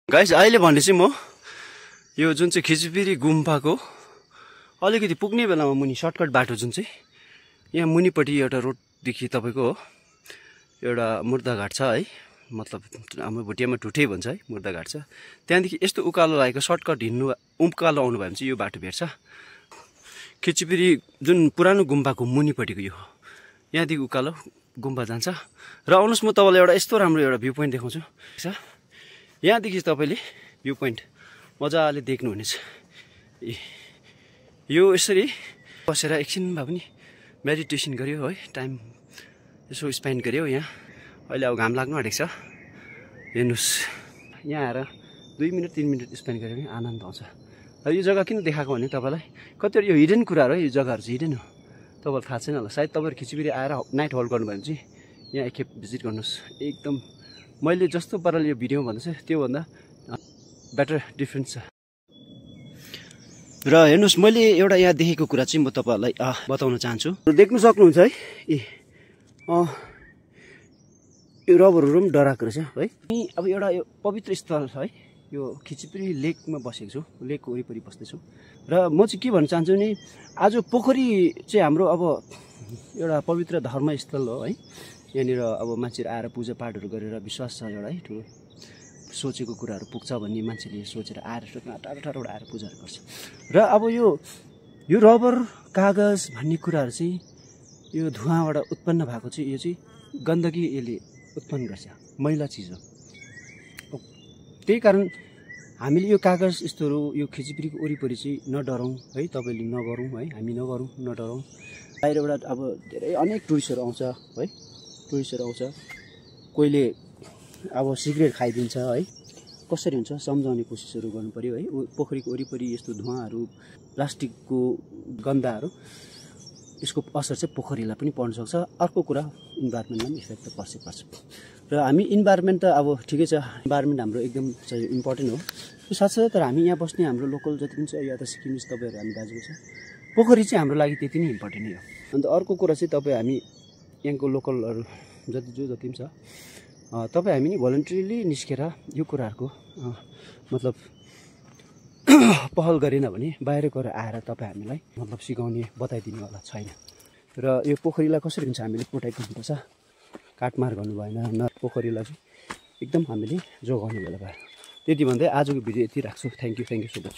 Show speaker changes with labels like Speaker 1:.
Speaker 1: Guys अहिले भने चाहिँ म यो जुन चाहिँ खिचिपिरी गुम्बाको अलिकति पुग्ने बेलामा मुनि सर्टकट बाटो जुन चाहिँ यहाँ मुनिपट्टि एउटा रोडदेखि तपाईको एउटा मुर्दाघाट छ है, मतलब हाम्रो भुटियामा ठुटे भन्छ है, मुर्दाघाट छ। त्यहाँदेखि यस्तो उकालो लागेको सर्टकट हिँड्नु उकालो आउनु भयो भने चाहिँ यो बाटो भेट्छ खिचिपिरी जुन पुरानो गुम्बाको मुनिपट्टिको यो यहाँदेखि उकालो गुम्बा जान्छ। र आउनुहोस् म तपाईँलाई एउटा यस्तो राम्रो एउटा भ्यू पोइन्ट देखाउँछु। यहाँदेखि तपाईँले भ्यू पोइन्ट मजाले देख्नुहुनेछ। यो यसरी बसेर एकछिन भए पनि मेडिटेसन गर्यो है, टाइम यसो स्पेन्ड गर्यो। यहाँ अहिले अब घाम लाग्नु आँटेको छ, हेर्नुहोस् यहाँ आएर 2 मिनट 3 मिनट स्पेन्ड गर्यो भने आनन्द आउँछ। अब यो जग्गा किन देखाएको भने तपाईँलाई कतिवटा यो हिडन कुराहरू है, यो जग्गाहरू चाहिँ हिडन हो, तपाईँलाई थाहा छैन होला। सायद तपाईँहरू खिचिपिरी आएर नाइट हल्ट गर्नुभयो भने चाहिँ यहाँ एकखेप भिजिट गर्नुहोस्। एकदम मैले जस्तो पाराले यो भिडियो भन्दैछु त्योभन्दा बेटर डिफ्रेन्स छ। र हेर्नुहोस् मैले एउटा यहाँ देखेको कुरा चाहिँ म तपाईँहरूलाई बताउन चाहन्छु। देख्नु सक्नुहुन्छ है, यो रबरहरू पनि डराएको रहेछ है। अब एउटा यो पवित्र स्थल छ है, यो खिचिपिरी लेकमा बसेको छु, लेकको वरिपरि बस्दैछु। र म चाहिँ के भन्न चाहन्छु नि, आज पोखरी चाहिँ हाम्रो अब एउटा पवित्र धर्मस्थल हो है। यहाँनिर अब मान्छेहरू आएर पूजापाठहरू गरेर विश्वास छ एउटा है, ठुलो सोचेको कुराहरू पुग्छ भन्ने मान्छेले सोचेर आएर टाढो टाढोबाट आएर पूजाहरू गर्छ। र अब यो रबर कागज भन्ने कुराहरू चाहिँ यो धुवाँबाट उत्पन्न भएको चाहिँ यो चाहिँ गन्दगी यसले उत्पन्न गर्छ, मैला चिज हो। त्यही कारण हामीले यो कागज यस्तोहरू यो खिचिपिरीको वरिपरि चाहिँ नडराउँ है, तपाईँले नगरौँ है, हामी नगरौँ, नडराउँ। बाहिरबाट अब धेरै अनेक टुरिस्टहरू आउँछ है, टुरिस्टहरू आउँछ, कोहीले अब सिगरेट खाइदिन्छ है। कसरी हुन्छ सम्झाउने कोसिसहरू गर्नु पर्यो है। पोखरीको वरिपरि यस्तो धुवाँहरू, प्लास्टिकको गन्दाहरू, यसको असर चाहिँ पोखरीलाई पनि पर्न सक्छ। अर्को कुरा इन्भाइरोमेन्टमा पनि इफेक्ट त पर्छ। र हामी इन्भाइरोमेन्ट त अब ठिकै छ, इन्भाइरोमेन्ट हाम्रो एकदम चाहिँ इम्पोर्टेन्ट हो। त्यो साथसाथै तर हामी यहाँ बस्ने हाम्रो लोकल जति पनि छ, या त सिक्किमिज तपाईँहरू हामी दाजुभाइ छ, पोखरी चाहिँ हाम्रो लागि त्यति नै इम्पोर्टेन्ट हो। अन्त अर्को कुरा चाहिँ तपाईँ हामी यहाँको लोकलहरू जति पनि छ, तपाईँ हामी नि भोलिन्टरीली निस्केर यो कुराहरूको मतलब पहल गरेन भने बाहिर गएर आएर तपाईँ हामीलाई मतलब सिकाउने बताइदिने वाला छैन। र यो पोखरीलाई कसरी हुन्छ हामीले प्रोटेक्ट गर्नुपर्छ, काटमार गर्नु भएन, न पोखरीलाई चाहिँ एकदम हामीले जोगाउने बेला भयो। त्यति भन्दै आजको भिडियो यति राख्छु। Thank you so much.